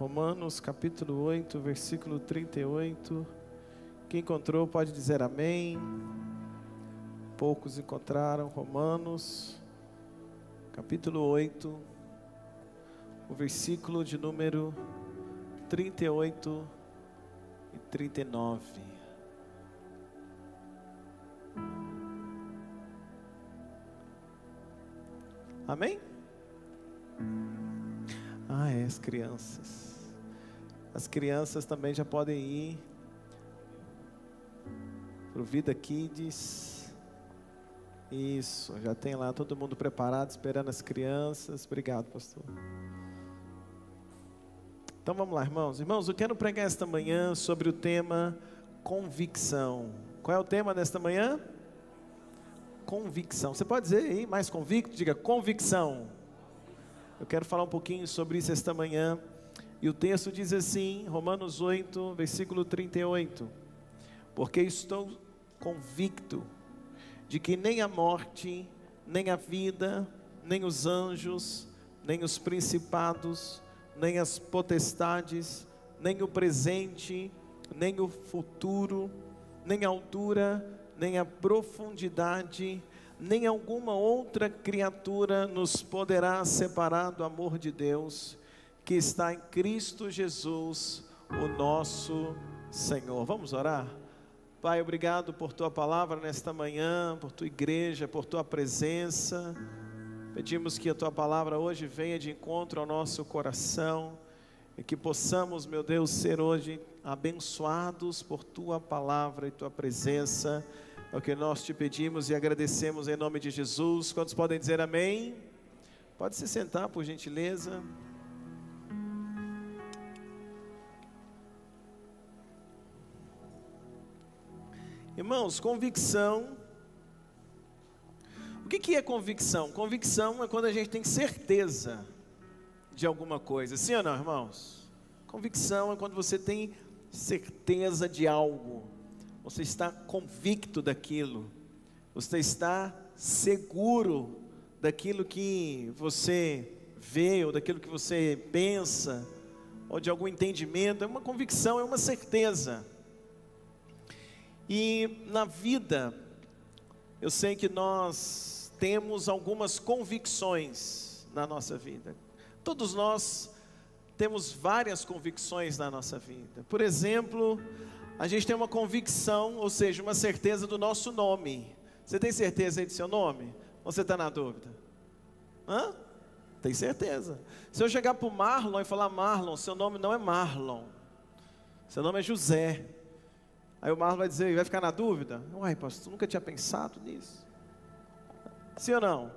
Romanos capítulo 8, versículo 38. Quem encontrou pode dizer amém. Poucos encontraram. Romanos capítulo 8, o versículo de número 38 e 39. Amém? As crianças. As crianças também já podem ir pro Vida Kids. Isso, já tem lá todo mundo preparado, esperando as crianças. Obrigado, pastor. Então vamos lá, irmãos. Irmãos, eu quero pregar esta manhã sobre o tema convicção. Qual é o tema desta manhã? Convicção. Você pode dizer aí, mais convicto? Diga convicção. Eu quero falar um pouquinho sobre isso esta manhã. E o texto diz assim, Romanos 8, versículo 38. Porque estou convicto de que nem a morte, nem a vida, nem os anjos, nem os principados, nem as potestades, nem o presente, nem o futuro, nem a altura, nem a profundidade, nem alguma outra criatura nos poderá separar do amor de Deus, que está em Cristo Jesus, o nosso Senhor. Vamos orar? Pai, obrigado por Tua palavra nesta manhã, por Tua igreja, por Tua presença. Pedimos que a Tua palavra hoje venha de encontro ao nosso coração e que possamos, meu Deus, ser hoje abençoados por Tua palavra e Tua presença. É o que nós Te pedimos e agradecemos em nome de Jesus. Quantos podem dizer amém? Pode se sentar, por gentileza. Irmãos, convicção. O que é convicção? Convicção é quando a gente tem certeza de alguma coisa. Sim ou não, irmãos? Convicção é quando você tem certeza de algo. Você está convicto daquilo. Você está seguro daquilo que você vê, ou daquilo que você pensa, ou de algum entendimento. É uma convicção, é uma certeza. E na vida, eu sei que nós temos algumas convicções na nossa vida. Todos nós temos várias convicções na nossa vida. Por exemplo, a gente tem uma convicção, ou seja, uma certeza do nosso nome. Você tem certeza aí do seu nome? Ou você está na dúvida? Tem certeza. Se eu chegar para o Marlon e falar, Marlon, seu nome não é Marlon, seu nome é José. Aí o Marlon vai dizer, vai ficar na dúvida? Uai, pastor, nunca tinha pensado nisso. Sim ou não?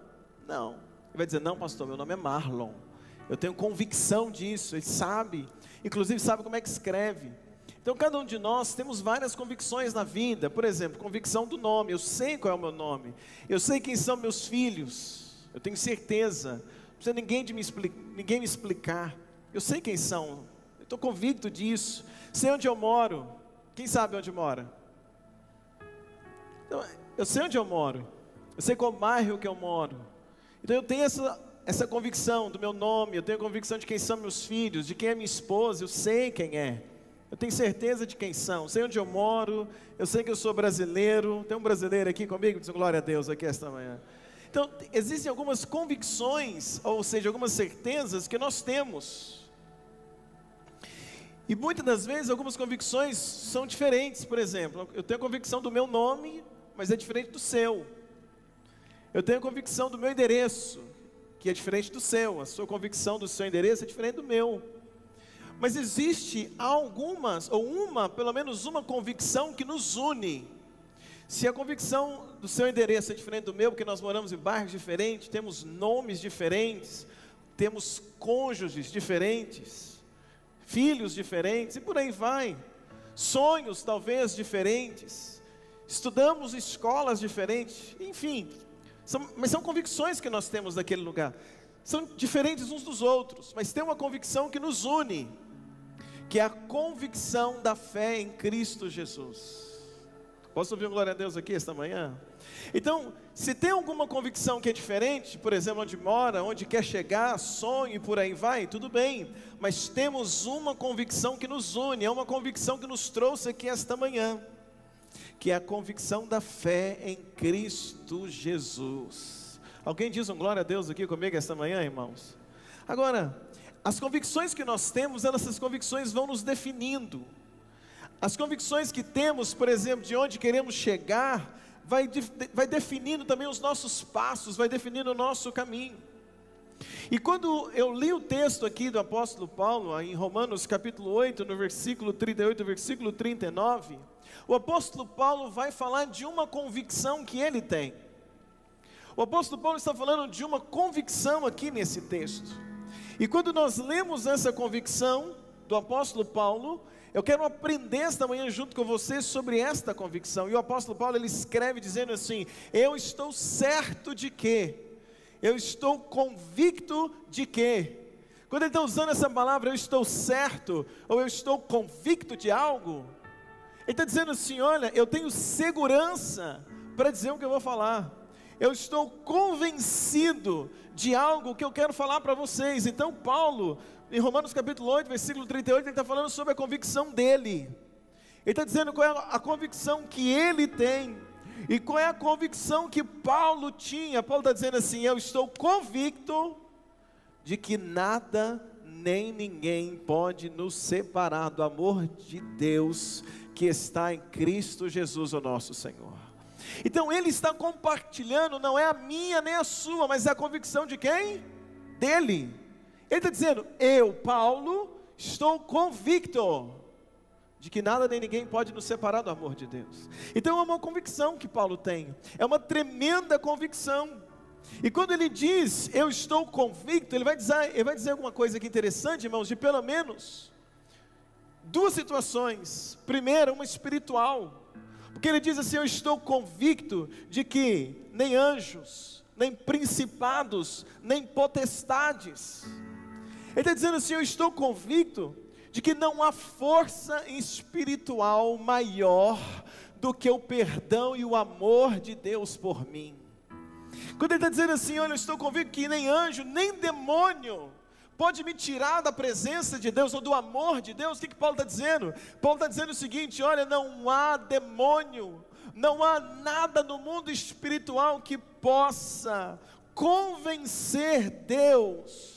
Não. Ele vai dizer, não, pastor, meu nome é Marlon. Eu tenho convicção disso. Ele sabe, inclusive sabe como é que escreve. Então cada um de nós temos várias convicções na vida. Por exemplo, convicção do nome. Eu sei qual é o meu nome. Eu sei quem são meus filhos. Eu tenho certeza. Não precisa ninguém me explicar. Eu sei quem são. Eu estou convicto disso. Sei onde eu moro. Quem sabe onde mora? Então, eu sei onde eu moro. Eu sei qual bairro que eu moro. Então eu tenho essa convicção do meu nome. Eu tenho a convicção de quem são meus filhos, de quem é minha esposa. Eu sei quem é. Eu tenho certeza de quem são. Sei onde eu moro. Eu sei que eu sou brasileiro. Tem um brasileiro aqui comigo? Diz glória a Deus aqui esta manhã. Então existem algumas convicções, ou seja, algumas certezas que nós temos. E muitas das vezes algumas convicções são diferentes. Por exemplo, eu tenho a convicção do meu nome, mas é diferente do seu. Eu tenho a convicção do meu endereço, que é diferente do seu. A sua convicção do seu endereço é diferente do meu. Mas existe algumas, ou pelo menos uma convicção que nos une. Se a convicção do seu endereço é diferente do meu, porque nós moramos em bairros diferentes, temos nomes diferentes, temos cônjuges diferentes, filhos diferentes, e por aí vai. Sonhos talvez diferentes, estudamos em escolas diferentes, enfim, mas são convicções que nós temos daquele lugar. São diferentes uns dos outros, mas tem uma convicção que nos une, que é a convicção da fé em Cristo Jesus. Posso ouvir um glória a Deus aqui esta manhã? Então, se tem alguma convicção que é diferente, por exemplo, onde mora, onde quer chegar, sonho e por aí vai, tudo bem. Mas temos uma convicção que nos une, é uma convicção que nos trouxe aqui esta manhã, que é a convicção da fé em Cristo Jesus. Alguém diz um glória a Deus aqui comigo esta manhã, irmãos? Agora, as convicções que nós temos, essas convicções vão nos definindo. As convicções que temos, por exemplo, de onde queremos chegar, vai definindo também os nossos passos, vai definindo o nosso caminho. E quando eu li o texto aqui do apóstolo Paulo, em Romanos capítulo 8, no versículo 38, versículo 39, o apóstolo Paulo vai falar de uma convicção que ele tem. O apóstolo Paulo está falando de uma convicção aqui nesse texto. E quando nós lemos essa convicção do apóstolo Paulo, eu quero aprender esta manhã junto com você sobre esta convicção. E o apóstolo Paulo, ele escreve dizendo assim: eu estou certo de que, eu estou convicto de que. Quando ele está usando essa palavra, eu estou certo, ou eu estou convicto de algo, ele está dizendo assim: olha, eu tenho segurança para dizer o que eu vou falar. Eu estou convencido de algo que eu quero falar para vocês. Então Paulo, em Romanos capítulo 8, versículo 38, ele está falando sobre a convicção dele. Ele está dizendo qual é a convicção que ele tem, e qual é a convicção que Paulo tinha. Paulo está dizendo assim: eu estou convicto de que nada nem ninguém pode nos separar do amor de Deus que está em Cristo Jesus, o nosso Senhor. Então ele está compartilhando, não é a minha nem a sua, mas é a convicção de quem? Dele. Ele está dizendo: eu, Paulo, estou convicto de que nada nem ninguém pode nos separar do amor de Deus. Então é uma convicção que Paulo tem, é uma tremenda convicção. E quando ele diz, eu estou convicto, ele vai dizer alguma coisa aqui interessante, irmãos, de pelo menos duas situações. Primeira, uma espiritual, porque ele diz assim: eu estou convicto de que nem anjos, nem principados, nem potestades. Ele está dizendo assim: eu estou convicto de que não há força espiritual maior do que o perdão e o amor de Deus por mim. Quando ele está dizendo assim: olha, eu estou convicto que nem anjo, nem demônio pode me tirar da presença de Deus ou do amor de Deus. O que Paulo está dizendo? Paulo está dizendo o seguinte: olha, não há demônio, não há nada no mundo espiritual que possa convencer Deus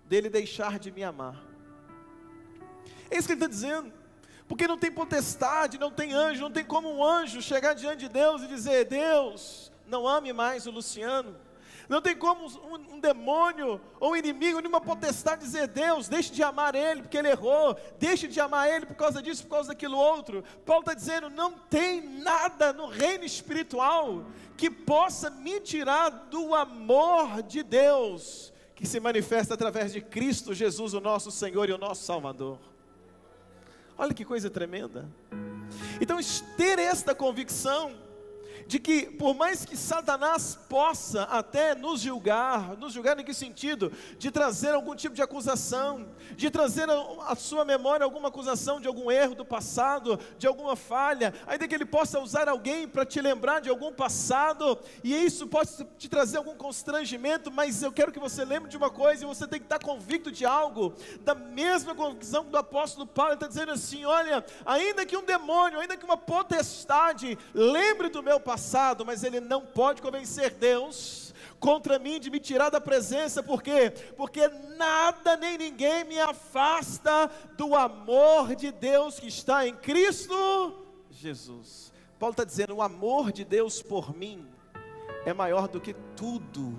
dele deixar de me amar. É isso que ele está dizendo, porque não tem potestade, não tem anjo, não tem como um anjo chegar diante de Deus e dizer: Deus, não ame mais o Luciano. Não tem como um demônio ou um inimigo, nenhuma potestade dizer: Deus, deixe de amar ele porque ele errou, deixe de amar ele por causa disso, por causa daquilo outro. Paulo está dizendo: não tem nada no reino espiritual que possa me tirar do amor de Deus, que se manifesta através de Cristo Jesus, o nosso Senhor e o nosso Salvador. Olha que coisa tremenda. Então, ter esta convicção de que, por mais que Satanás possa até nos julgar em que sentido? De trazer algum tipo de acusação, de trazer à sua memória alguma acusação de algum erro do passado, de alguma falha, ainda que ele possa usar alguém para te lembrar de algum passado, e isso pode te trazer algum constrangimento, mas eu quero que você lembre de uma coisa, e você tem que estar convicto de algo, da mesma convicção do apóstolo Paulo. Ele está dizendo assim: olha, ainda que um demônio, ainda que uma potestade lembre do meu passado, mas ele não pode convencer Deus contra mim de me tirar da presença. Por quê? Porque nada nem ninguém me afasta do amor de Deus que está em Cristo Jesus. Paulo está dizendo: o amor de Deus por mim é maior do que tudo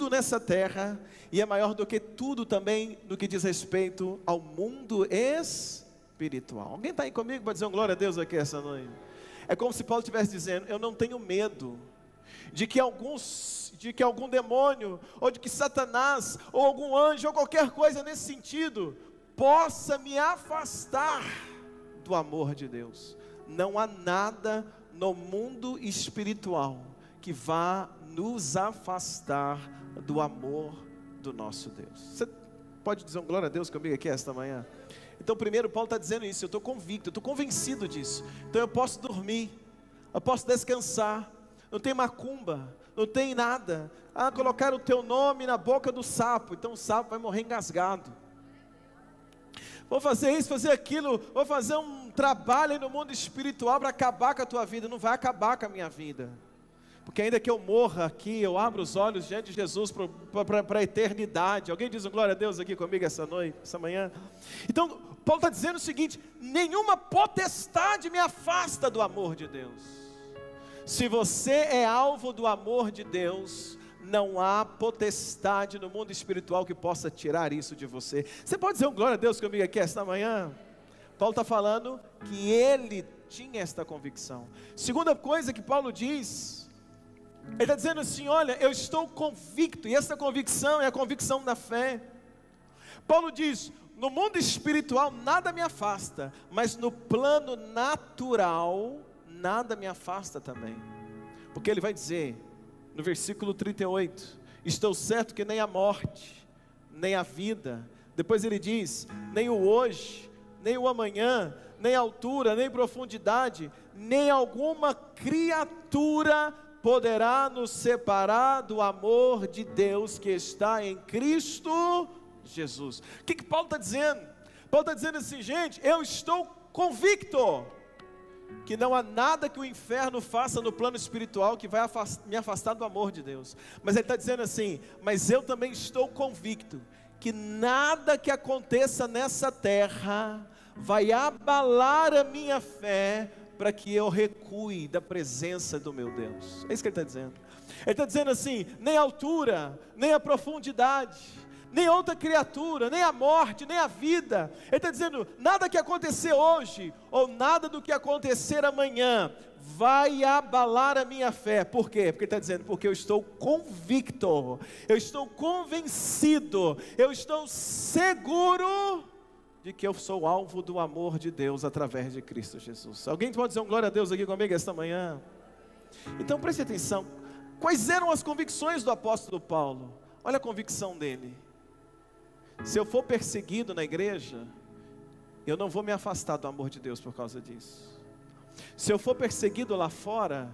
nessa terra, e é maior do que tudo também no que diz respeito ao mundo espiritual. Alguém está aí comigo para dizer um glória a Deus aqui essa noite? É como se Paulo estivesse dizendo: eu não tenho medo de que algum demônio, ou de que Satanás, ou algum anjo, ou qualquer coisa nesse sentido, possa me afastar do amor de Deus. Não há nada no mundo espiritual que vá nos afastar do amor do nosso Deus. Você pode dizer um glória a Deus comigo aqui esta manhã? Então primeiro Paulo está dizendo isso, eu estou convicto, eu estou convencido disso. Então eu posso dormir, eu posso descansar, não tem macumba, não tem nada. Colocar o teu nome na boca do sapo, então o sapo vai morrer engasgado. Vou fazer isso, fazer aquilo, vou fazer um trabalho aí no mundo espiritual para acabar com a tua vida. Não vai acabar com a minha vida, porque ainda que eu morra aqui, eu abro os olhos diante de Jesus para a eternidade. Alguém diz um glória a Deus aqui comigo essa noite, essa manhã? Então, Paulo está dizendo o seguinte: nenhuma potestade me afasta do amor de Deus. Se você é alvo do amor de Deus, não há potestade no mundo espiritual que possa tirar isso de você. Você pode dizer um glória a Deus comigo aqui esta manhã? Paulo está falando que ele tinha esta convicção. Segunda coisa que Paulo diz, ele está dizendo assim: olha, eu estou convicto, e essa convicção é a convicção da fé. Paulo diz: no mundo espiritual nada me afasta, mas no plano natural nada me afasta também. Porque ele vai dizer no versículo 38, estou certo que nem a morte, nem a vida, depois ele diz, nem o hoje, nem o amanhã, nem altura, nem profundidade, nem alguma criatura poderá nos separar do amor de Deus que está em Cristo Jesus. O que Paulo está dizendo? Paulo está dizendo assim: gente, eu estou convicto que não há nada que o inferno faça no plano espiritual que vai me afastar do amor de Deus. Mas ele está dizendo assim: mas eu também estou convicto que nada que aconteça nessa terra vai abalar a minha fé para que eu recue da presença do meu Deus. É isso que ele está dizendo. Ele está dizendo assim: nem a altura, nem a profundidade, nem outra criatura, nem a morte, nem a vida. Ele está dizendo, nada que acontecer hoje, ou nada do que acontecer amanhã, vai abalar a minha fé. Por quê? Porque ele está dizendo, porque eu estou convicto, eu estou convencido, eu estou seguro de que eu sou alvo do amor de Deus através de Cristo Jesus. Alguém pode dizer um glória a Deus aqui comigo esta manhã? Então preste atenção, quais eram as convicções do apóstolo Paulo? Olha a convicção dele: se eu for perseguido na igreja, eu não vou me afastar do amor de Deus por causa disso. Se eu for perseguido lá fora,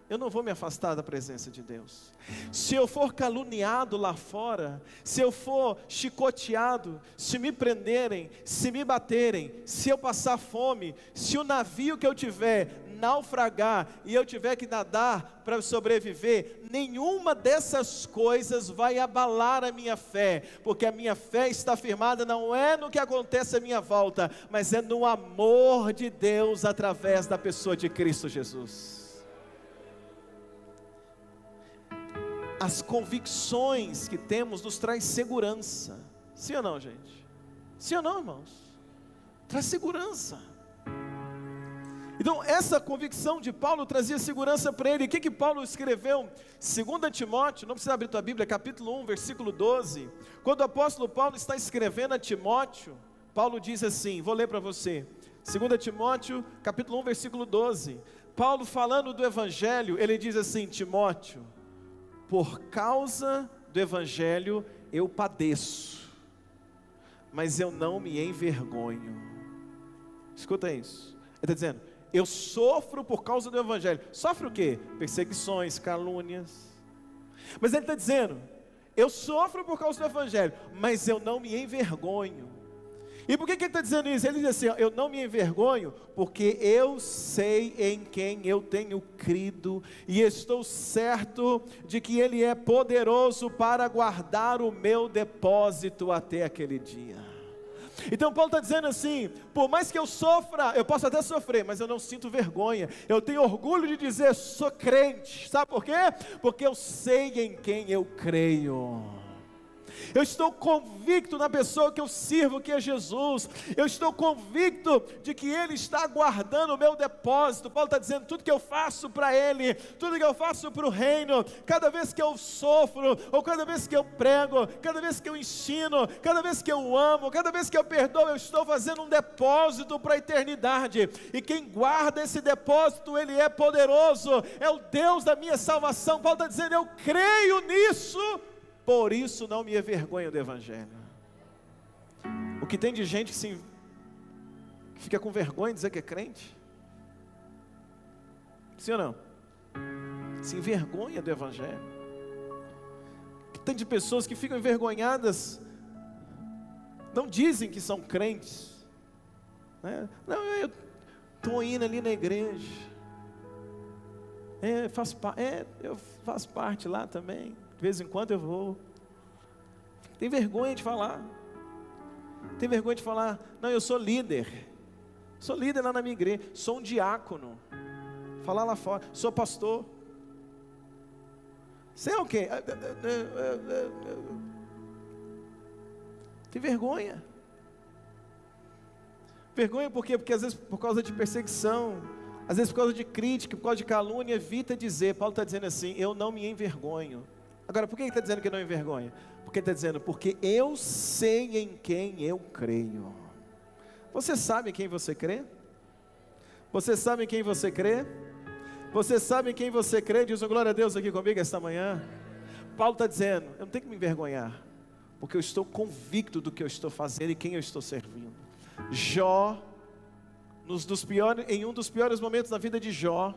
eu não vou me afastar da presença de Deus. Se eu for caluniado lá fora, se eu for chicoteado, se me prenderem, se me baterem, se eu passar fome, se o navio que eu tiver naufragar e eu tiver que nadar para sobreviver, nenhuma dessas coisas vai abalar a minha fé, porque a minha fé está firmada não é no que acontece à minha volta, mas é no amor de Deus através da pessoa de Cristo Jesus. As convicções que temos nos traz segurança. Sim ou não, gente? Sim ou não, irmãos? Traz segurança. Então essa convicção de Paulo trazia segurança para ele. O que Paulo escreveu? 2 Timóteo, não precisa abrir tua Bíblia, capítulo 1, versículo 12. Quando o apóstolo Paulo está escrevendo a Timóteo, Paulo diz assim, vou ler para você, 2 Timóteo, capítulo 1, versículo 12. Paulo falando do Evangelho, ele diz assim: Timóteo, por causa do Evangelho eu padeço, mas eu não me envergonho. Escuta isso, ele está dizendo, eu sofro por causa do Evangelho. Sofre o quê? Perseguições, calúnias. Mas ele está dizendo, eu sofro por causa do Evangelho, mas eu não me envergonho. E por que ele está dizendo isso? Ele diz assim, eu não me envergonho, porque eu sei em quem eu tenho crido, e estou certo de que Ele é poderoso para guardar o meu depósito até aquele dia. Então Paulo está dizendo assim, por mais que eu sofra, eu posso até sofrer, mas eu não sinto vergonha, eu tenho orgulho de dizer, sou crente. Sabe por quê? Porque eu sei em quem eu creio. Eu estou convicto na pessoa que eu sirvo, que é Jesus. Eu estou convicto de que Ele está guardando o meu depósito. Paulo está dizendo, tudo que eu faço para Ele, tudo que eu faço para o reino, cada vez que eu sofro, ou cada vez que eu prego, cada vez que eu ensino, cada vez que eu amo, cada vez que eu perdoo, eu estou fazendo um depósito para a eternidade. E quem guarda esse depósito, Ele é poderoso, é o Deus da minha salvação. Paulo está dizendo, eu creio nisso, por isso não me envergonho do Evangelho. O que tem de gente que se que fica com vergonha de dizer que é crente? Sim ou não? Se envergonha do Evangelho. Que tem de pessoas que ficam envergonhadas, não dizem que são crentes, né? Não, eu estou indo ali na igreja, eu faço parte lá também, de vez em quando eu vou. Tem vergonha de falar. Tem vergonha de falar, não, eu sou líder lá na minha igreja, sou um diácono, falar lá fora, sou pastor. Você é o quê? Tem vergonha. Vergonha por quê? Porque às vezes por causa de perseguição, às vezes por causa de crítica, por causa de calúnia, evita dizer. Paulo está dizendo assim, eu não me envergonho. Agora, por que ele está dizendo que não envergonha? Porque ele está dizendo, porque eu sei em quem eu creio. Você sabe em quem você crê? Você sabe em quem você crê? Você sabe em quem você crê? Diz um glória a Deus aqui comigo esta manhã. Paulo está dizendo, eu não tenho que me envergonhar, porque eu estou convicto do que eu estou fazendo e quem eu estou servindo. Jó, em um dos piores momentos da vida de Jó,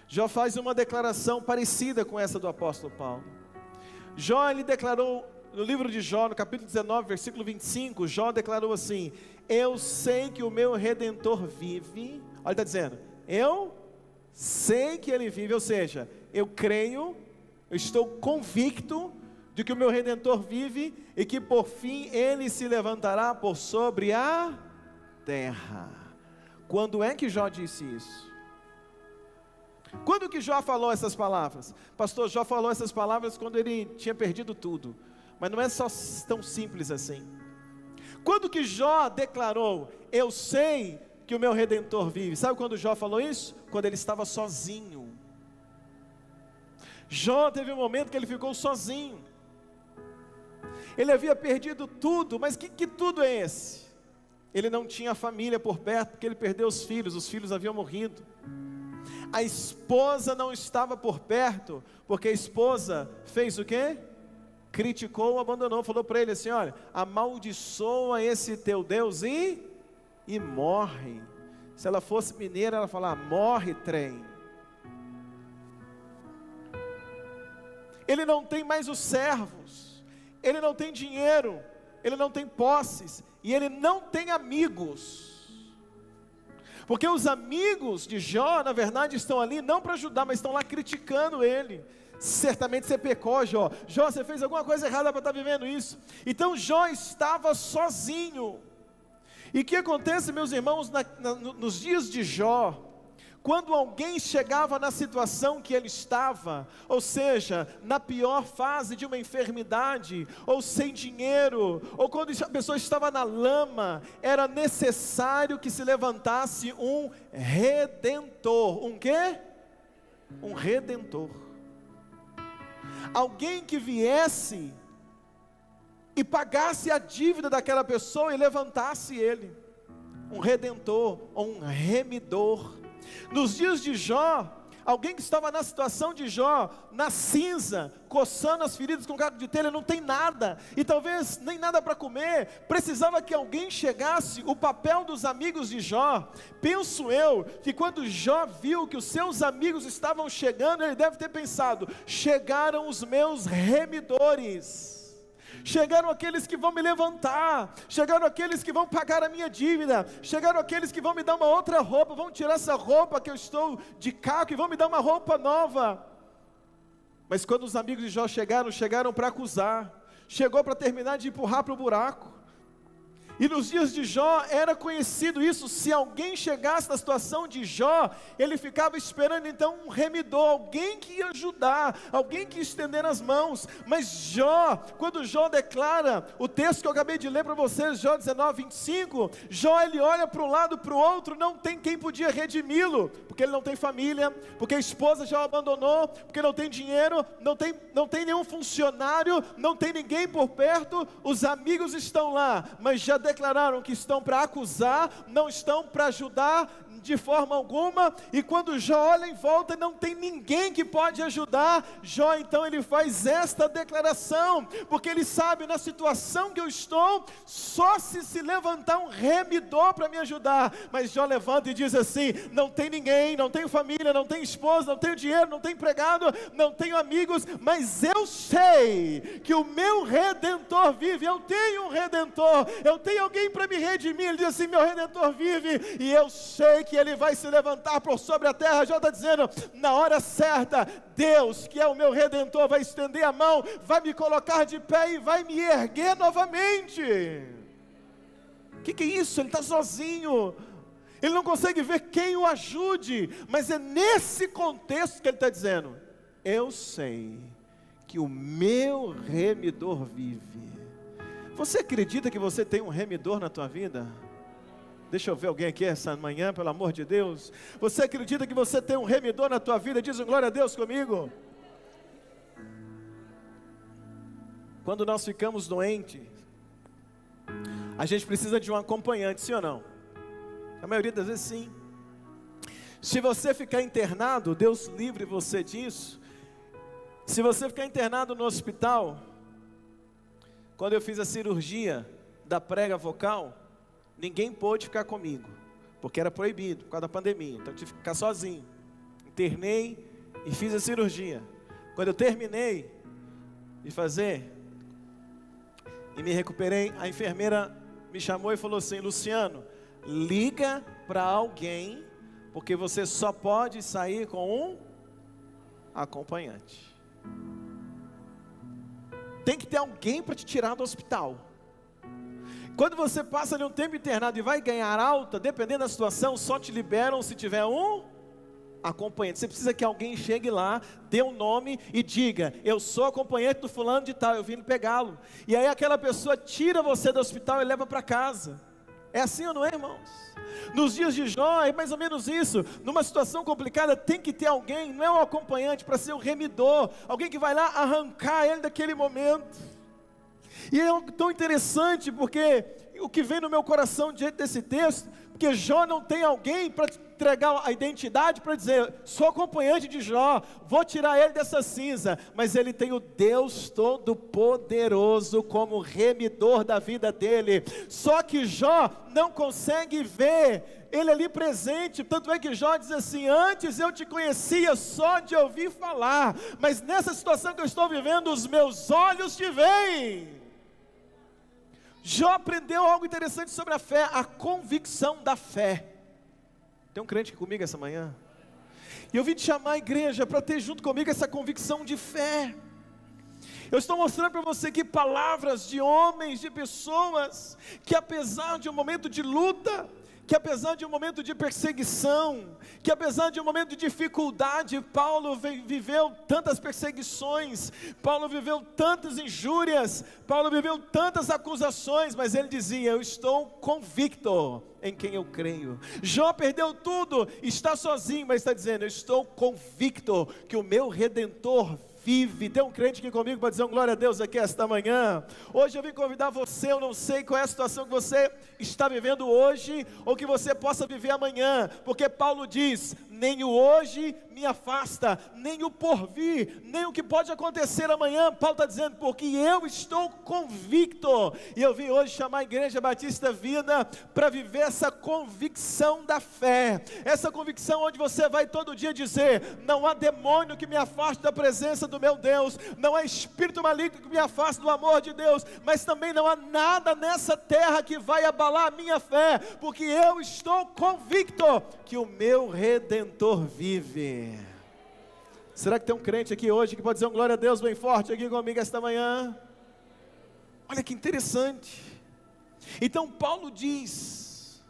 Jó faz uma declaração parecida com essa do apóstolo Paulo. Jó, ele declarou, no livro de Jó, no capítulo 19, versículo 25, Jó declarou assim, eu sei que o meu Redentor vive. Olha, ele está dizendo, eu sei que ele vive, ou seja, eu creio, eu estou convicto de que o meu Redentor vive e que por fim ele se levantará por sobre a terra. Quando é que Jó disse isso? Quando que Jó falou essas palavras? Pastor, Jó falou essas palavras quando ele tinha perdido tudo, mas não é só tão simples assim. Quando que Jó declarou, eu sei que o meu Redentor vive? Sabe quando Jó falou isso? Quando ele estava sozinho. Jó teve um momento que ele ficou sozinho. Ele havia perdido tudo, mas que tudo é esse? Ele não tinha família por perto, porque ele perdeu os filhos haviam morrido. A esposa não estava por perto, porque a esposa fez o quê? Criticou, abandonou, falou para ele assim, olha, amaldiçoa esse teu Deus e morre. Se ela fosse mineira, ela falava, morre trem. Ele não tem mais os servos, ele não tem dinheiro, ele não tem posses, e ele não tem amigos. Porque os amigos de Jó, na verdade, estão ali não para ajudar, mas estão lá criticando ele. Certamente você pecou, Jó. Jó, você fez alguma coisa errada para estar vivendo isso. Então Jó estava sozinho. E o que acontece, meus irmãos, nos dias de Jó, quando alguém chegava na situação que ele estava, ou seja, na pior fase de uma enfermidade, ou sem dinheiro, ou quando a pessoa estava na lama, era necessário que se levantasse um redentor. Um quê? Um redentor. Alguém que viesse e pagasse a dívida daquela pessoa e levantasse ele. Um redentor ou um remidor. Nos dias de Jó, alguém que estava na situação de Jó, na cinza, coçando as feridas com caco de telha, não tem nada, e talvez nem nada para comer, precisava que alguém chegasse. O papel dos amigos de Jó, penso eu, que quando Jó viu que os seus amigos estavam chegando, ele deve ter pensado, chegaram os meus remidores. Chegaram aqueles que vão me levantar, chegaram aqueles que vão pagar a minha dívida, chegaram aqueles que vão me dar uma outra roupa, vão tirar essa roupa que eu estou de caco e vão me dar uma roupa nova. Mas quando os amigos de Jó chegaram para acusar, chegou para terminar de empurrar para o buraco. E nos dias de Jó era conhecido isso, se alguém chegasse na situação de Jó, ele ficava esperando então um remidor, alguém que ia ajudar, alguém que ia estender as mãos. Mas Jó, quando Jó declara, o texto que eu acabei de ler para vocês, Jó 19, 25, Jó ele olha para um lado, para o outro, não tem quem podia redimi-lo, porque ele não tem família, porque a esposa já o abandonou, porque não tem dinheiro, não tem nenhum funcionário, não tem ninguém por perto, os amigos estão lá, mas já declararam que estão para acusar, não estão para ajudar de forma alguma. E quando Jó olha em volta, não tem ninguém que pode ajudar. Jó então ele faz esta declaração, porque ele sabe, na situação que eu estou, só se levantar um remidor para me ajudar. Mas Jó levanta e diz assim: não tem ninguém, não tenho família, não tenho esposa, não tenho dinheiro, não tenho empregado, não tenho amigos, mas eu sei que o meu Redentor vive. Eu tenho um Redentor, eu tenho alguém para me redimir. Ele diz assim: meu Redentor vive, e eu sei que ele vai se levantar por sobre a terra. Jó está dizendo, na hora certa, Deus, que é o meu Redentor, vai estender a mão, vai me colocar de pé e vai me erguer novamente. O que é isso? Ele está sozinho, ele não consegue ver quem o ajude, mas é nesse contexto que ele está dizendo: eu sei que o meu remidor vive. Você acredita que você tem um remidor na tua vida? Deixa eu ver alguém aqui essa manhã, pelo amor de Deus. Você acredita que você tem um remidor na tua vida? Diz um glória a Deus comigo. Quando nós ficamos doentes, a gente precisa de um acompanhante, sim ou não? A maioria das vezes sim. Se você ficar internado, Deus livre você disso. Se você ficar internado no hospital, quando eu fiz a cirurgia da prega vocal, ninguém pôde ficar comigo, porque era proibido, por causa da pandemia. Então eu tive que ficar sozinho. Internei e fiz a cirurgia. Quando eu terminei de fazer e me recuperei, a enfermeira me chamou e falou assim: Luciano, liga para alguém, porque você só pode sair com um acompanhante. Tem que ter alguém para te tirar do hospital. Quando você passa ali um tempo internado e vai ganhar alta, dependendo da situação, só te liberam se tiver um acompanhante. Você precisa que alguém chegue lá, dê um nome e diga: eu sou acompanhante do fulano de tal, eu vim pegá-lo. E aí aquela pessoa tira você do hospital e leva para casa. É assim ou não é, irmãos? Nos dias de Jó é mais ou menos isso. Numa situação complicada tem que ter alguém, não é um acompanhante para ser um remidor, alguém que vai lá arrancar ele daquele momento. E é tão interessante, porque o que vem no meu coração diante desse texto, porque Jó não tem alguém para entregar a identidade, para dizer: sou acompanhante de Jó, vou tirar ele dessa cinza, mas ele tem o Deus Todo-Poderoso como remidor da vida dele. Só que Jó não consegue ver ele ali presente, tanto é que Jó diz assim: antes eu te conhecia só de ouvir falar, mas nessa situação que eu estou vivendo, os meus olhos te veem. Jó aprendeu algo interessante sobre a fé, a convicção da fé. Tem um crente aqui comigo essa manhã? E eu vim te chamar a igreja para ter junto comigo essa convicção de fé. Eu estou mostrando para você aqui palavras de homens, de pessoas, que apesar de um momento de luta, que apesar de um momento de perseguição, que apesar de um momento de dificuldade, Paulo viveu tantas perseguições, Paulo viveu tantas injúrias, Paulo viveu tantas acusações, mas ele dizia: eu estou convicto em quem eu creio. Jó perdeu tudo, está sozinho, mas está dizendo: eu estou convicto que o meu Redentor vive. Tem um crente aqui comigo para dizer um glória a Deus aqui esta manhã? Hoje eu vim convidar você, eu não sei qual é a situação que você está vivendo hoje, ou que você possa viver amanhã, porque Paulo diz: nem o hoje me afasta, nem o porvir, nem o que pode acontecer amanhã. Paulo está dizendo: porque eu estou convicto. E eu vim hoje chamar a Igreja Batista Vida para viver essa convicção da fé, essa convicção onde você vai todo dia dizer: não há demônio que me afaste da presença do meu Deus, não há espírito maligno que me afaste do amor de Deus, mas também não há nada nessa terra que vai abalar a minha fé, porque eu estou convicto que o meu Redentor vive. Será que tem um crente aqui hoje que pode dizer um glória a Deus bem forte aqui comigo esta manhã? Olha que interessante. Então Paulo diz: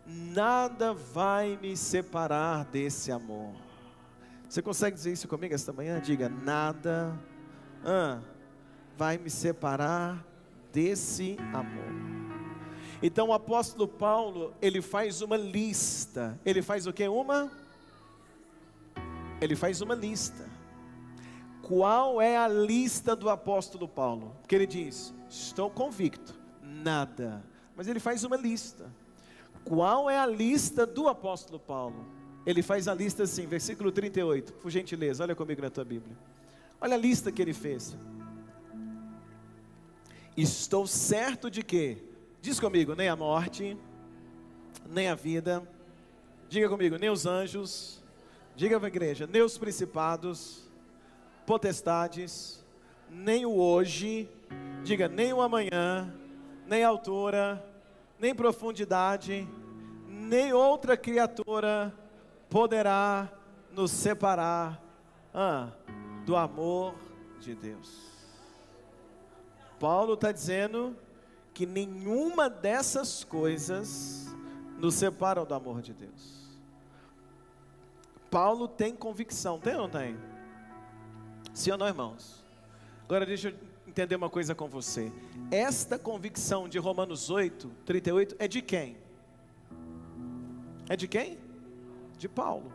nada vai me separar desse amor. Você consegue dizer isso comigo esta manhã? Diga: nada vai me separar desse amor. Então o apóstolo Paulo, ele faz uma lista. Ele faz o que? Ele faz uma lista. Qual é a lista do apóstolo Paulo? Porque ele diz: estou convicto, nada. Mas ele faz uma lista. Qual é a lista do apóstolo Paulo? Ele faz a lista assim, versículo 38, por gentileza, olha comigo na tua Bíblia. Olha a lista que ele fez. Estou certo de que, diz comigo, nem a morte, nem a vida, diga comigo, nem os anjos, diga para a igreja, nem os principados, potestades, nem o hoje, diga, nem o amanhã, nem a altura, nem profundidade, nem outra criatura poderá nos separar do amor de Deus. Paulo está dizendo que nenhuma dessas coisas nos separam do amor de Deus. Paulo tem convicção, tem ou não tem? Sim ou não, irmãos? Agora deixa eu entender uma coisa com você. Esta convicção de Romanos 8, 38 é de quem? É de quem? De Paulo.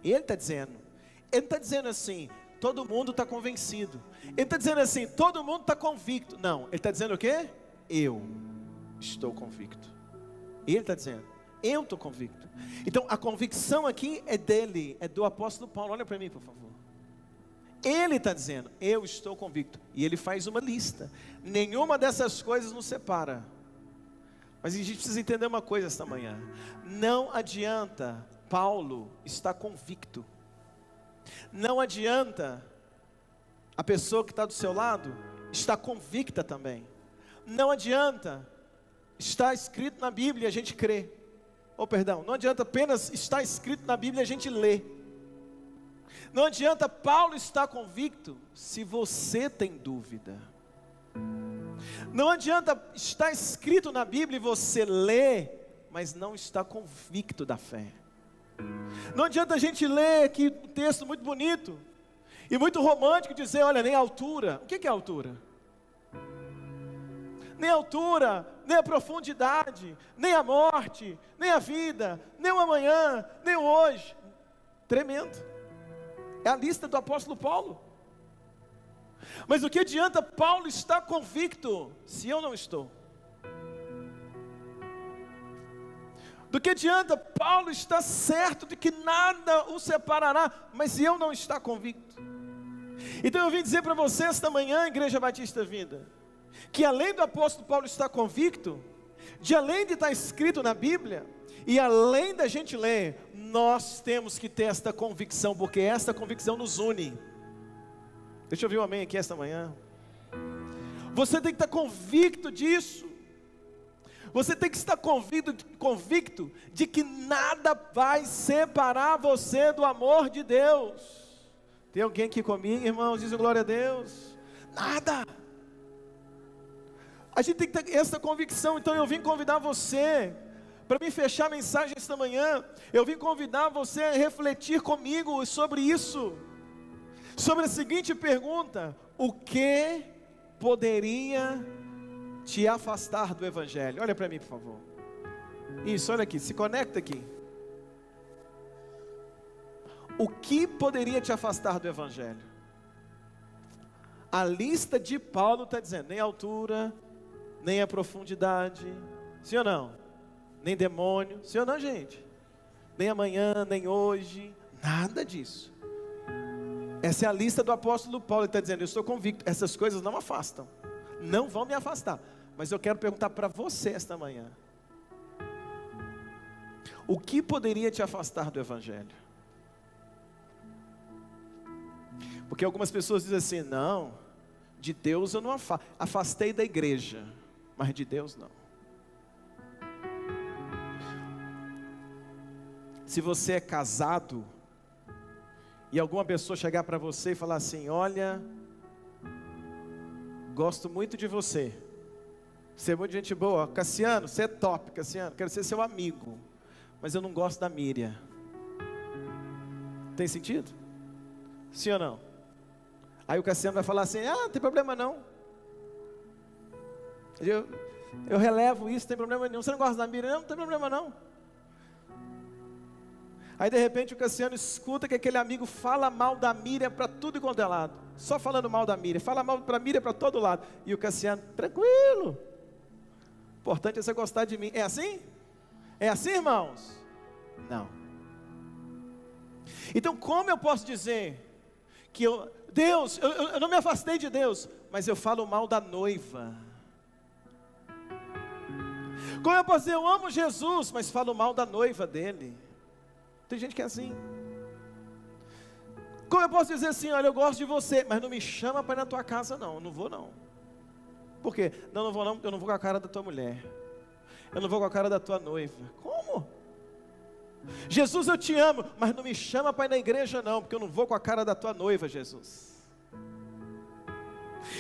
E ele está dizendo assim, todo mundo está convencido. Ele está dizendo assim, todo mundo está convicto. Não, ele está dizendo o quê? Eu estou convicto. E ele está dizendo, eu estou convicto. Então a convicção aqui é dele, é do apóstolo Paulo. Olha para mim, por favor. Ele está dizendo, eu estou convicto. E ele faz uma lista. Nenhuma dessas coisas nos separa. Mas a gente precisa entender uma coisa esta manhã. Não adianta Paulo estar convicto. Não adianta a pessoa que está do seu lado estar convicta também. Não adianta estar escrito na Bíblia e a gente crê. Não adianta apenas estar escrito na Bíblia e a gente lê. Não adianta Paulo estar convicto se você tem dúvida. Não adianta estar escrito na Bíblia e você lê, mas não está convicto da fé. Não adianta a gente ler aqui um texto muito bonito e muito romântico e dizer, olha, nem a altura. O que é a altura? Nem a altura, nem a profundidade, nem a morte, nem a vida, nem o amanhã, nem o hoje. Tremendo. É a lista do apóstolo Paulo. Mas o que adianta Paulo estar convicto se eu não estou? Do que adianta Paulo estar certo de que nada o separará, mas se eu não estar convicto? Então eu vim dizer para você esta manhã, Igreja Batista Vida, que além do apóstolo Paulo estar convicto, de além de estar escrito na Bíblia, e além da gente ler, nós temos que ter esta convicção, porque esta convicção nos une. Deixa eu ouvir um amém aqui esta manhã. Você tem que estar convicto disso. Você tem que estar convicto de que nada vai separar você do amor de Deus. Tem alguém aqui comigo, irmãos? Dizem glória a Deus. Nada. A gente tem que ter essa convicção. Então eu vim convidar você, para me fechar a mensagem esta manhã, eu vim convidar você a refletir comigo sobre isso. Sobre a seguinte pergunta: o que poderia te afastar do Evangelho? Olha para mim, por favor. Isso, olha aqui, se conecta aqui. O que poderia te afastar do Evangelho? A lista de Paulo está dizendo, nem a altura, nem a profundidade, sim ou não? Nem demônio, sim ou não, gente? Nem amanhã, nem hoje, nada disso. Essa é a lista do apóstolo Paulo. Ele está dizendo, eu estou convicto, essas coisas não afastam, não vão me afastar. Mas eu quero perguntar para você esta manhã: o que poderia te afastar do Evangelho? Porque algumas pessoas dizem assim, não, de Deus eu não afastei da igreja, mas de Deus não. Se você é casado e alguma pessoa chegar para você e falar assim, olha, gosto muito de você, você é muito gente boa, Cassiano, você é top, Cassiano, quero ser seu amigo, mas eu não gosto da Miriam. Tem sentido? Sim ou não? Aí o Cassiano vai falar assim, não tem problema não, eu relevo isso, não tem problema nenhum. Você não gosta da Miriam? Não tem problema não. Aí de repente o Cassiano escuta que aquele amigo fala mal da Miriam para tudo e quanto é lado, só falando mal da Miriam, fala mal para a Miriam para todo lado, e o Cassiano, tranquilo, o importante é você gostar de mim. É assim? É assim, irmãos? Não. Então, como eu posso dizer que eu não me afastei de Deus, mas eu falo mal da noiva? Como eu posso dizer, eu amo Jesus, mas falo mal da noiva dele? Tem gente que é assim. Como eu posso dizer assim, olha, eu gosto de você, mas não me chama para ir na tua casa não, eu não vou não. Por quê? Não, não vou não, eu não vou com a cara da tua mulher. Eu não vou com a cara da tua noiva. Como? Jesus, eu te amo, mas não me chama para ir na igreja não, porque eu não vou com a cara da tua noiva, Jesus.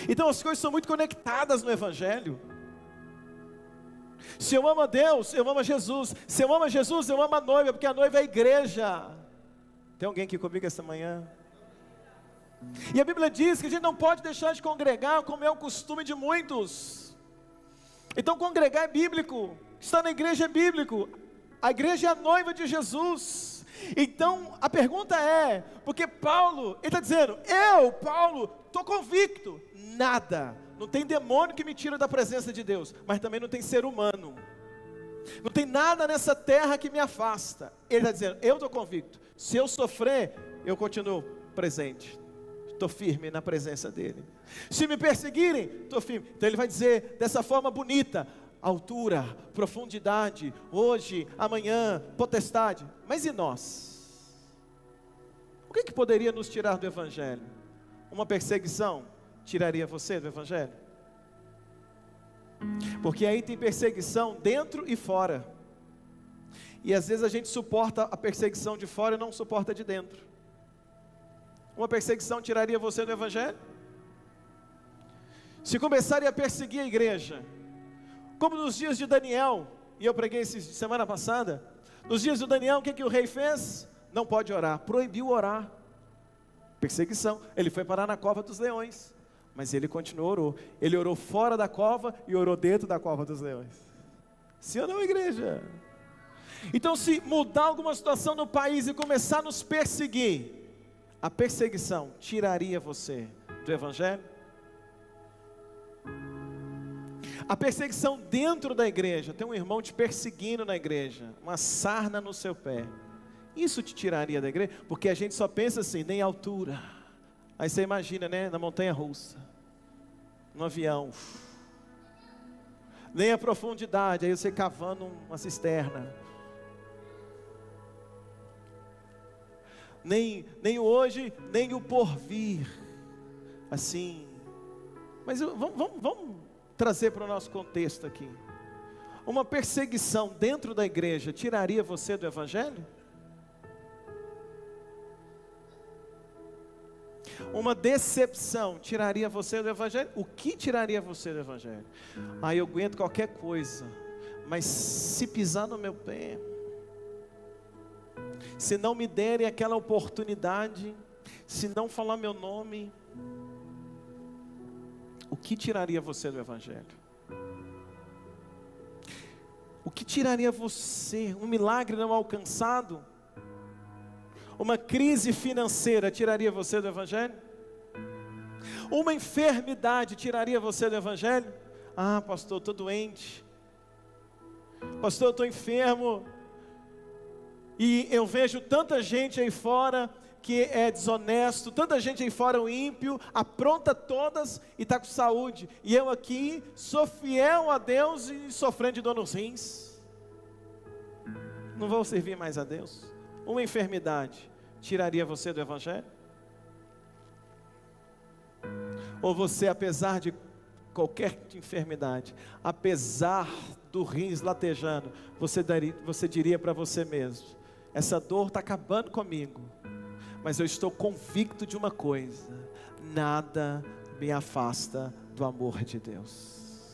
Então as coisas são muito conectadas no Evangelho. Se eu amo a Deus, eu amo a Jesus. Se eu amo a Jesus, eu amo a noiva, porque a noiva é a igreja. Tem alguém aqui comigo esta manhã? E a Bíblia diz que a gente não pode deixar de congregar, como é o costume de muitos. Então congregar é bíblico, estar na igreja é bíblico. A igreja é a noiva de Jesus. Então a pergunta é, porque Paulo, ele está dizendo, eu, Paulo, estou convicto, nada, não tem demônio que me tira da presença de Deus, mas também não tem ser humano, não tem nada nessa terra que me afasta. Ele está dizendo, eu estou convicto, se eu sofrer, eu continuo presente, estou firme na presença dele. Se me perseguirem, estou firme. Então ele vai dizer dessa forma bonita, altura, profundidade, hoje, amanhã, potestade. Mas e nós? O que poderia nos tirar do Evangelho? Uma perseguição tiraria você do Evangelho? Porque aí tem perseguição dentro e fora. E às vezes a gente suporta a perseguição de fora e não suporta de dentro. Uma perseguição tiraria você do Evangelho? Se começarem a perseguir a igreja, como nos dias de Daniel, e eu preguei semana passada, nos dias de Daniel, o que o rei fez? Não pode orar, proibiu orar, perseguição. Ele foi parar na cova dos leões, mas ele continuou, orou. Ele orou fora da cova e orou dentro da cova dos leões. Sim ou não, igreja? Então, se mudar alguma situação no país e começar a nos perseguir, a perseguição tiraria você do Evangelho? A perseguição dentro da igreja, tem um irmão te perseguindo na igreja, uma sarna no seu pé, isso te tiraria da igreja? Porque a gente só pensa assim, nem altura, aí você imagina, né, na montanha russa, no avião, nem a profundidade, aí você cavando uma cisterna, nem o hoje, nem o porvir, assim. Mas vamos trazer para o nosso contexto aqui. Uma perseguição dentro da igreja tiraria você do Evangelho? Uma decepção tiraria você do Evangelho? O que tiraria você do Evangelho? Eu aguento qualquer coisa, mas se pisar no meu pé, se não me derem aquela oportunidade, se não falar meu nome, o que tiraria você do Evangelho? O que tiraria você? Um milagre não alcançado? Uma crise financeira tiraria você do Evangelho? Uma enfermidade tiraria você do Evangelho? Pastor, estou doente. Pastor, eu estou enfermo. E eu vejo tanta gente aí fora que é desonesto, tanta gente aí fora, o ímpio, apronta todas e está com saúde, e eu aqui sou fiel a Deus e sofrendo de dor nos rins, não vou servir mais a Deus. Uma enfermidade tiraria você do Evangelho? Ou você, apesar de qualquer enfermidade, apesar do rins latejando, você diria para você mesmo, essa dor está acabando comigo, mas eu estou convicto de uma coisa, nada me afasta do amor de Deus.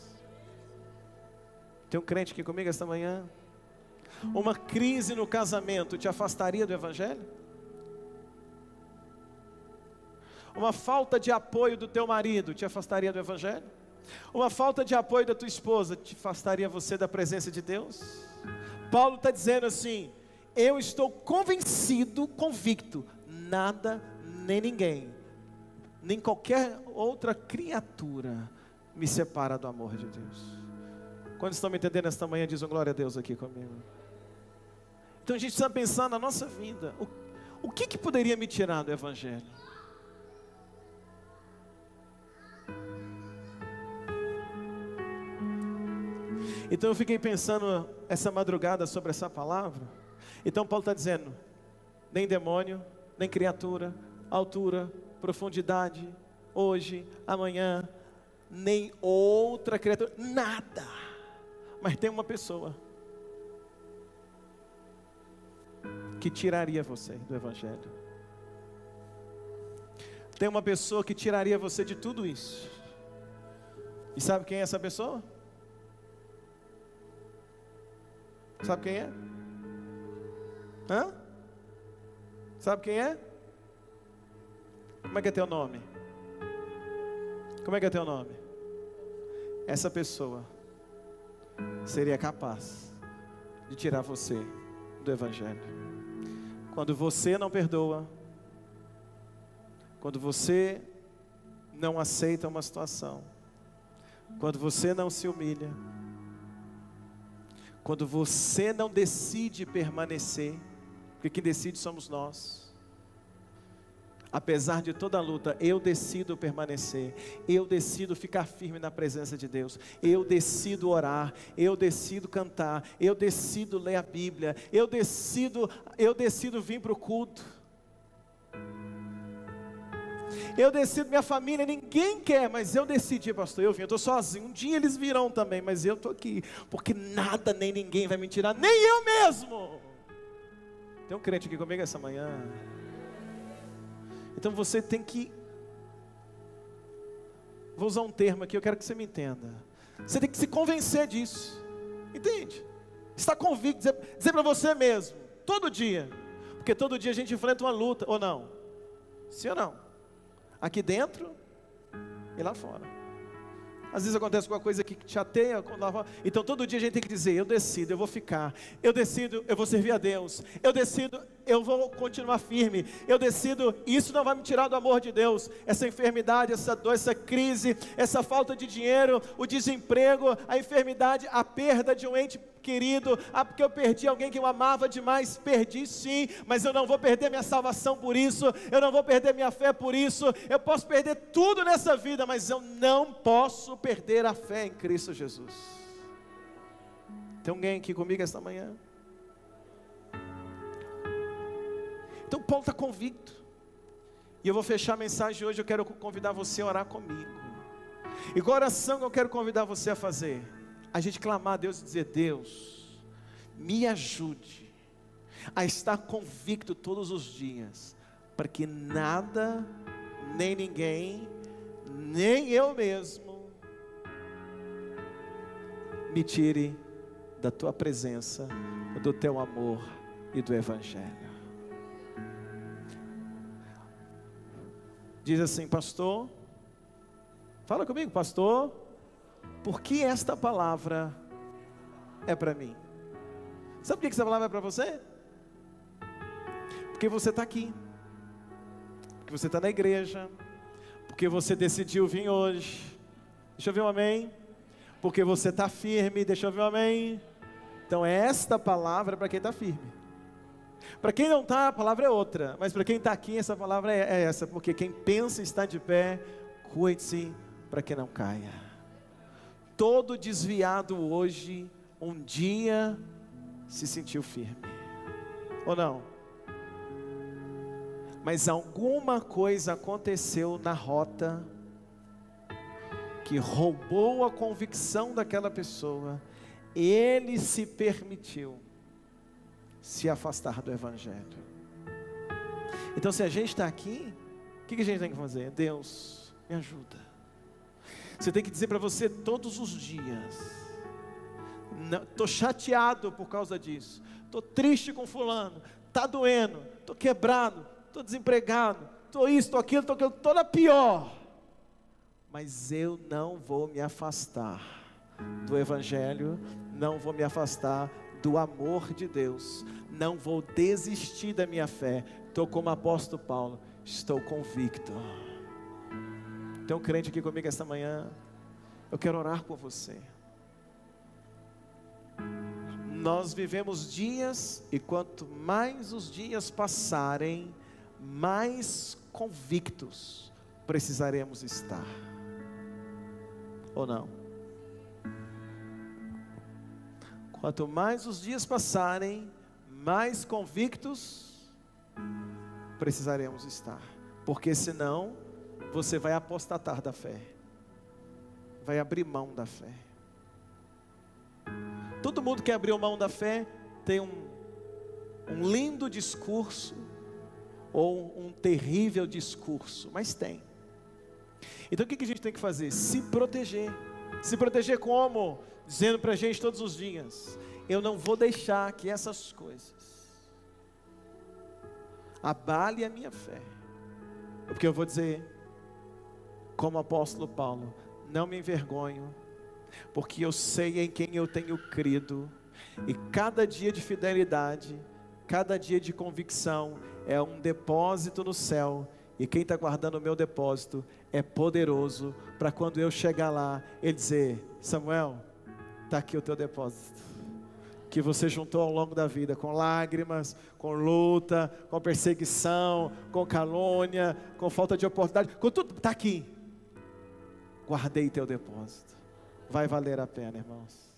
Tem um crente aqui comigo esta manhã? Uma crise no casamento te afastaria do Evangelho? Uma falta de apoio do teu marido te afastaria do Evangelho? Uma falta de apoio da tua esposa te afastaria você da presença de Deus? Paulo está dizendo assim, eu estou convicto, nada, nem ninguém, nem qualquer outra criatura me separa do amor de Deus. Quando estão me entendendo esta manhã, dizem glória a Deus aqui comigo. Então a gente precisa pensar na nossa vida. O que poderia me tirar do Evangelho? Então eu fiquei pensando essa madrugada sobre essa palavra. Então Paulo está dizendo, nem demônio, nem criatura, altura, profundidade, hoje, amanhã, nem outra criatura, nada. Mas tem uma pessoa que tiraria você do Evangelho. Tem uma pessoa que tiraria você de tudo isso. E sabe quem é essa pessoa? Sabe quem é? Hã? Sabe quem é? Como é que é teu nome? Como é que é teu nome? Essa pessoa seria capaz de tirar você do Evangelho. Quando você não perdoa, quando você não aceita uma situação, quando você não se humilha, quando você não decide permanecer, porque quem decide somos nós. Apesar de toda a luta, eu decido permanecer, eu decido ficar firme na presença de Deus, eu decido orar, eu decido cantar, eu decido ler a Bíblia, eu decido vir para o culto, eu decido, minha família, ninguém quer, mas eu decidi, pastor, eu vim, eu estou sozinho, um dia eles virão também, mas eu estou aqui, porque nada nem ninguém vai me tirar, nem eu mesmo. Tem um crente aqui comigo essa manhã. Então você tem que, vou usar um termo aqui, eu quero que você me entenda. Você tem que se convencer disso, entende? Estar convicto, dizer para você mesmo, todo dia, porque todo dia a gente enfrenta uma luta, ou não? Sim ou não? Aqui dentro e lá fora. Às vezes acontece alguma coisa que te chateia, então todo dia a gente tem que dizer, eu decido, eu vou ficar, eu decido, eu vou servir a Deus, eu decido, eu vou continuar firme, eu decido, isso não vai me tirar do amor de Deus, essa enfermidade, essa dor, essa crise, essa falta de dinheiro, o desemprego, a enfermidade, a perda de um ente querido, porque eu perdi alguém que eu amava demais, perdi sim, mas eu não vou perder minha salvação por isso, eu não vou perder minha fé por isso, eu posso perder tudo nessa vida, mas eu não posso perder a fé em Cristo Jesus. Tem alguém aqui comigo esta manhã? Então Paulo está convicto, e eu vou fechar a mensagem hoje, eu quero convidar você a orar comigo, e qual oração que eu quero convidar você a fazer? A gente clamar a Deus e dizer, Deus, me ajude a estar convicto todos os dias, para que nada, nem ninguém, nem eu mesmo, me tire da tua presença, do teu amor e do Evangelho. Diz assim, pastor, fala comigo, pastor, por que esta palavra é para mim? Sabe por que essa palavra é para você? Porque você está aqui, porque você está na igreja, porque você decidiu vir hoje. Deixa eu ver um amém. Porque você está firme, deixa eu ver um amém. Então esta palavra é para quem está firme. Para quem não está, a palavra é outra, mas para quem está aqui, essa palavra é essa, porque quem pensa estar de pé, cuide-se para que não caia. Todo desviado hoje, um dia se sentiu firme, ou não? Mas alguma coisa aconteceu na rota, que roubou a convicção daquela pessoa, ele se permitiu se afastar do Evangelho. Então se a gente está aqui, o que a gente tem que fazer? Deus, me ajuda. Você tem que dizer para você todos os dias, estou chateado por causa disso, estou triste com fulano, está doendo, estou quebrado, estou desempregado, estou isso, estou aquilo, estou na pior, mas eu não vou me afastar do Evangelho, não vou me afastar do amor de Deus, não vou desistir da minha fé, estou como o apóstolo Paulo, estou convicto. Tem um crente aqui comigo esta manhã, eu quero orar por você. Nós vivemos dias, e quanto mais os dias passarem, mais convictos precisaremos estar. Ou não? Quanto mais os dias passarem, mais convictos precisaremos estar. Porque senão, você vai apostatar da fé. Vai abrir mão da fé. Todo mundo que abriu mão da fé tem um lindo discurso ou um terrível discurso, mas tem. Então o que a gente tem que fazer? Se proteger. Se proteger como? Dizendo para a gente todos os dias: eu não vou deixar que essas coisas abalem a minha fé. Porque eu vou dizer, como o apóstolo Paulo: não me envergonho, porque eu sei em quem eu tenho crido, e cada dia de fidelidade, cada dia de convicção é um depósito no céu, e quem está guardando o meu depósito é poderoso, para quando eu chegar lá, ele dizer: Samuel, está aqui o teu depósito, que você juntou ao longo da vida, com lágrimas, com luta, com perseguição, com calúnia, com falta de oportunidade, com tudo, está aqui. Guardei teu depósito. Vai valer a pena, irmãos.